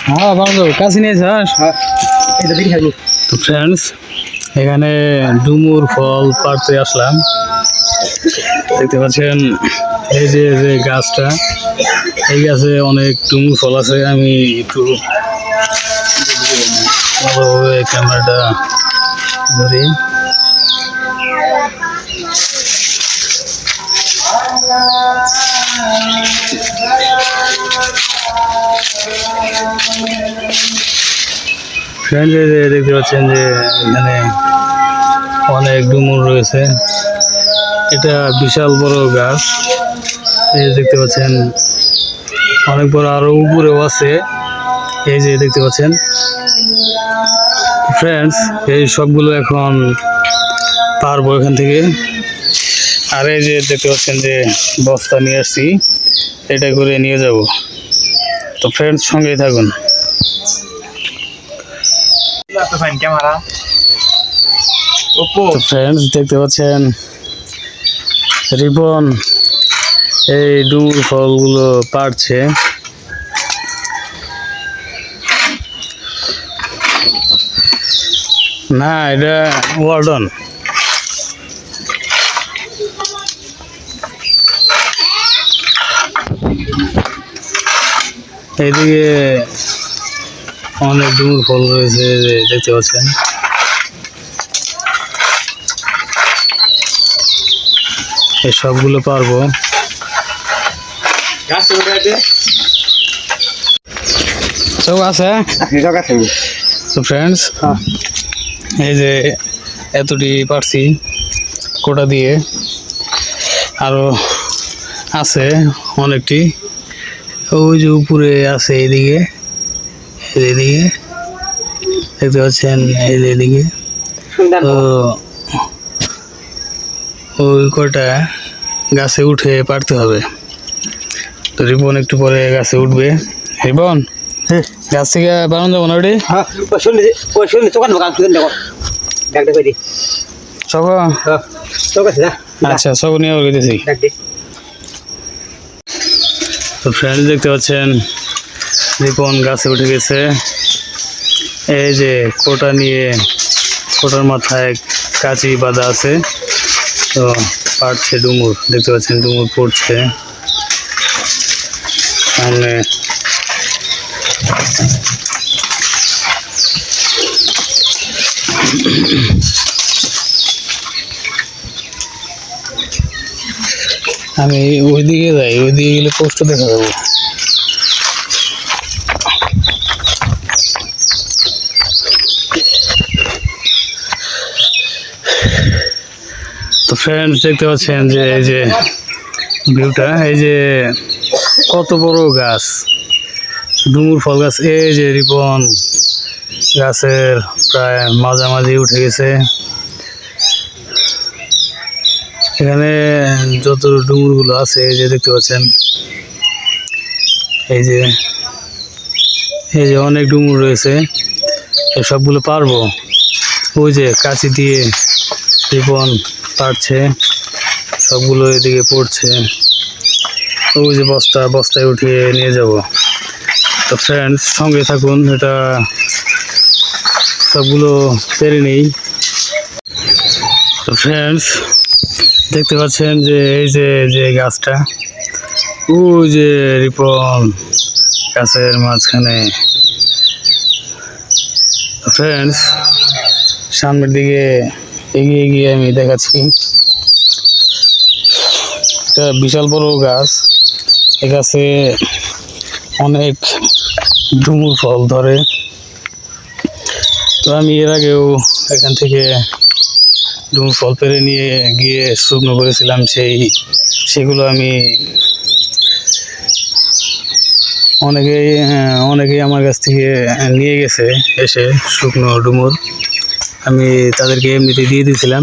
হ্যাঁ বন্ধু কাছে নিয়ে যাস। তো ফ্রেন্ডস এখানে ডুমুর ফল পাড়তে আসলাম। দেখতে পাচ্ছেন এই যে যে গাছটা, এই গাছে অনেক ডুমুর ফল আছে। আমি একটু ভালোভাবে ক্যামেরাটা ধরি। ফ্রেন্ড দেখতে পাচ্ছেন যে এখানে অনেক ডুমুর রয়েছে। এটা বিশাল বড় গাছ, এই দেখতে পাচ্ছেন অনেক বড়, আরো উপরেও আছে। এই যে দেখতে পাচ্ছেন ফ্রেন্ডস, এই সবগুলো এখন পারবো এখান থেকে। আর এই যে দেখতে পাচ্ছেন যে বস্তা নিয়ে আসছি, এটা করে নিয়ে যাব। তো ফ্রেন্ডস সঙ্গেই থাকুন। তো ফ্রেন্ডস দেখতে পাচ্ছেন রিপন এই ডুমুর ফলগুলো পাড়ছে। না, এটা ওয়ার্ডন। এইদিকে অনেক ডুমুর ফল রয়েছে, দেখতে পাচ্ছেন। এই সবগুলো পারবো। সব আছে। তো ফ্রেন্ডস এই যে এতটি পারছি কোটা দিয়ে, আরো আছে অনেকটি। ওই যে উপরে আছে, এইদিকে এইদিকে দেখতে পাচ্ছেন, এইদিকে। তো ওই কটা গাছে উঠে পারতে হবে। তো রিবন একটু পরে গাছে উঠবে। রিবন গাছ থেকে বানানো যাবো না ওটি? আচ্ছা, সব নিয়ে গেছি। তো ফ্রেন্ড দেখতে পাচ্ছেন রিপন গাছে উঠে গেছে। এই যে কোটা নিয়ে, কোটার মাথায় কাঁচি বাঁধা আছে। তো পাড়ছে ডুমুর, দেখতে পাচ্ছেন ডুমুর পড়ছে সামনে। আমি ওইদিকে যাই, ওইদিকে গেলে পোস্ট দেখা যাবো। তো ফ্রেন্ডস দেখতে পাচ্ছেন যে এই যে ভিউটা, এই যে কত বড় গাছ, ডুমুর ফল গাছ। এই যে রিপন গাছের প্রায় মাঝামাঝি উঠে গেছে। এখানে যত ডুমুরগুলো আছে এই যে দেখতে পাচ্ছেন, এই যে অনেক ডুমুর রয়েছে। সবগুলো পারবো। ওই যে কাঁচি দিয়ে রিপন পারছে, সবগুলো এদিকে পড়ছে। ওই যে বস্তায় উঠিয়ে নিয়ে যাব। তো ফ্রেন্ডস সঙ্গে থাকুন, এটা সবগুলো পেরে নেই। তো ফ্রেন্ডস দেখতে পাচ্ছেন যে এই যে গাছটা, ওই যে রিপন গাছের মাঝখানে। ফ্রেন্ডস সামনের দিকে এগিয়ে গিয়ে আমি দেখাচ্ছি। এটা বিশাল বড় গাছ, এই গাছে অনেক ডুমুর ফল ধরে। তো আমি এর আগেও এখান থেকে ডুমুর ফল পেরে নিয়ে গিয়ে শুকনো করেছিলাম। সেগুলো আমি অনেকেই আমার কাছ থেকে নিয়ে গেছে এসে শুকনো ডুমুর। আমি তাদেরকে এমনিতে দিয়ে দিয়েছিলাম।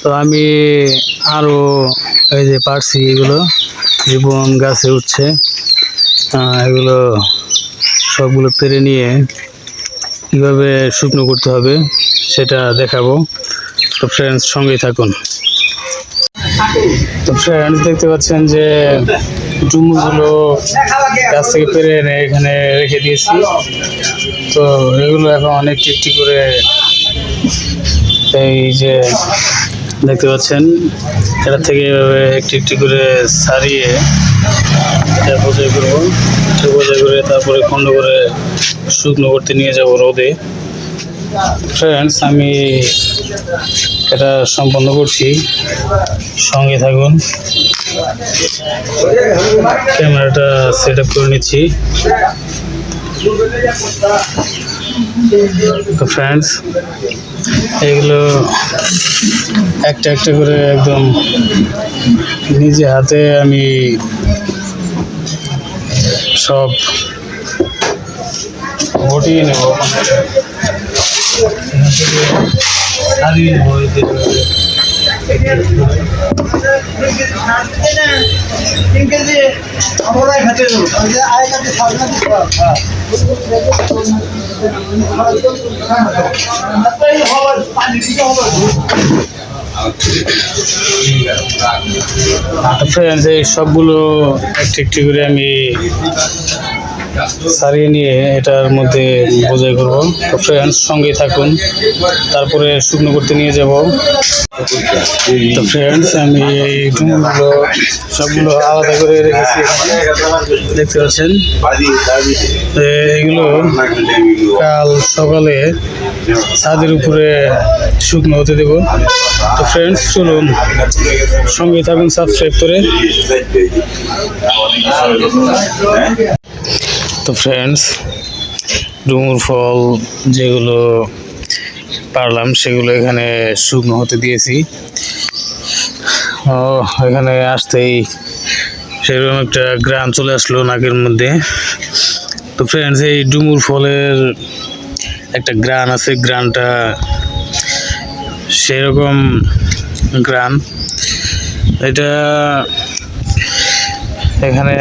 তো আমি আরও এই যে পারছি, এগুলো জীবন গাছে উঠছে। এগুলো সবগুলো পেরে নিয়ে কীভাবে শুকনো করতে হবে সেটা দেখাবো। তো ফ্রেন্ডস সঙ্গেই থাকুন। তো ফ্রেন্ডস দেখতে পাচ্ছেন যে ডুমুরগুলো গাছ থেকে পেরে এনে এখানে রেখে দিয়েছি। তো এগুলো এখন অনেক একটি করে এই যে দেখতে পাচ্ছেন এটা থেকে এভাবে একটি একটি করে ছাড়িয়ে এটা বোঝাই করবো, বোঝাই করে তারপরে খন্ড করে শুকনো করতে নিয়ে যাব রোদে। ফ্রেন্ডস, আমি এটা সম্পন্ন করছি, সঙ্গে থাকুন। ক্যামেরাটা সেট আপ করে নিচ্ছি। তো ফ্রেন্ডস, এগুলো একটা একটা করে একদম নিজে হাতে আমি সব ঘটিয়ে নেব, সারিয়ে নেব। ফ্রেন্ডস, এই সবগুলো একটি একটি করে আমি সারিয়ে নিয়ে এটার মধ্যে বোঝাই করব। তো ফ্রেন্ডস, সঙ্গেই থাকুন, তারপরে শুকনো করতে নিয়ে যাব। তো ফ্রেন্ডস, আমি এই ডুমুরগুলো সবগুলো আলাদা করে রেখেছি, দেখতে পাচ্ছেন। এগুলো কাল সকালে ছাদের উপরে শুকনো হতে দেব। তো ফ্রেন্ডস, চলুন সঙ্গে থাকুন সাবস্ক্রাইব করে। তো ফ্রেন্ডস, ডুমুর ফল যেগুলো পারলাম সেগুলো এখানে শুকনো হতে দিয়েছি। এখানে আসতেই সেরকম একটা গ্রাম চলে আসলো নাকের মধ্যে। তো ফ্রেন্ডস, এই ডুমুর ফলের একটা গ্রান আছে, গ্রানটা সেরকম গ্রান। এটা এখানে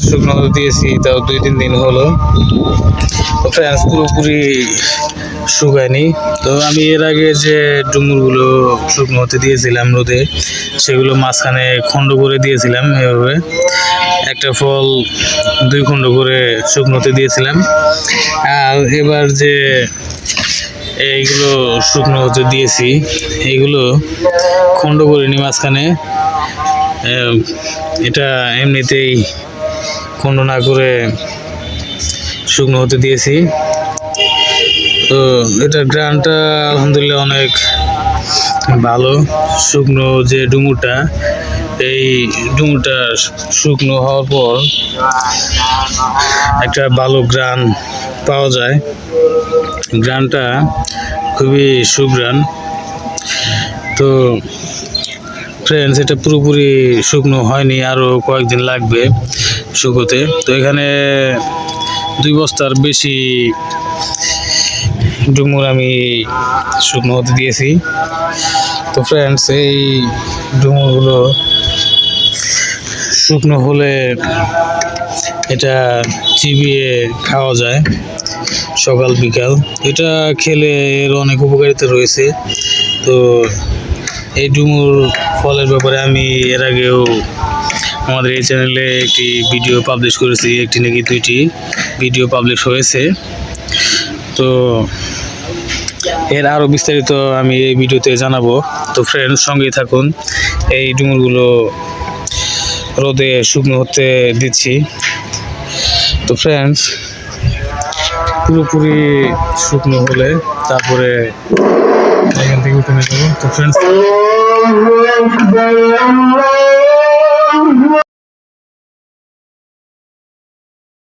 শুকনো দিয়েছি, তাও 2-3 দিন হলো। তো ফ্রেন্ডস, পুরোপুরি শুকায়নি। তো আমি এর আগে যে ডুমুরগুলো শুকনো হতে দিয়েছিলাম রোদে, সেগুলো মাঝখানে খণ্ড করে দিয়েছিলাম, এভাবে একটা ফল 2 খণ্ড করে শুকনো হতে দিয়েছিলাম। আর এবার যে এইগুলো শুকনো হতে দিয়েছি, এইগুলো খণ্ড করিনি মাঝখানে, এটা এমনিতেই খণ্ড না করে শুকনো হতে দিয়েছি। তো এটার গ্রানটা আলহামদুলিল্লাহ অনেক ভালো। শুকনো যে ডুমুরটা, এই ডুমুরটা শুকনো হওয়ার পর একটা ভালো গ্রান পাওয়া যায়। গ্রানটা খুবই সুগ্রান। তো ফ্রেন্ডস, এটা পুরোপুরি শুকনো হয়নি, আরও কয়েকদিন লাগবে শুকোতে। তো এখানে 2 বস্তার বেশি ডুমুর আমি শুকনো হতে দিয়েছি। তো ফ্রেন্ডস, এই ডুমুরগুলো শুকনো হলে এটা চিবিয়ে খাওয়া যায় সকাল বিকাল। এটা খেলে এর অনেক উপকারিতা রয়েছে। তো এই ডুমুর ফলের ব্যাপারে আমি এর আগেও আমাদের এই চ্যানেলে একটি ভিডিও পাবলিশ করেছি, একটি নাকি 2টি ভিডিও পাবলিশ হয়েছে। তো এর আরও বিস্তারিত আমি এই ভিডিওতে জানাবো। তো ফ্রেন্ডস, সঙ্গেই থাকুন। এই ডুমুরগুলো রোদে শুকনো হতে দিচ্ছি। তো ফ্রেন্ডস, পুরোপুরি শুকনো হলে তারপরে এখান থেকে উঠে নিয়ে যাবো। তো ফ্রেন্ডস,